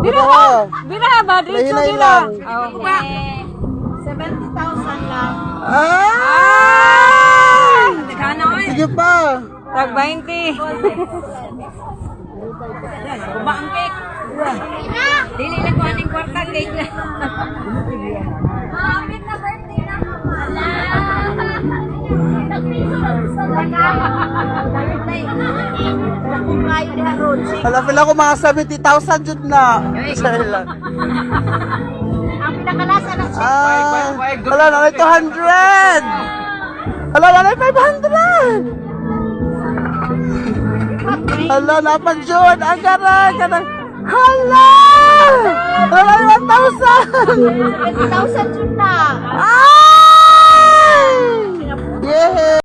Bira ba? Dito nila. Okay. 70,000 lang. Sige pa. Tag 20. Bangkik. Dili na ko aning kwarta cake na. Happy na birthday na mo. Ala. Nagpiso na gusto lang. Birthday. Kung kayo diha ron. Halapin ako mga 70,000 jud na. Sorry lang. Ang pinakalasa ng check. Hala na 200. Hala na 500. Hala na pag jud ang garan kanang hala. Hala 1,000. 20,000 yun na. Ay! Yeah!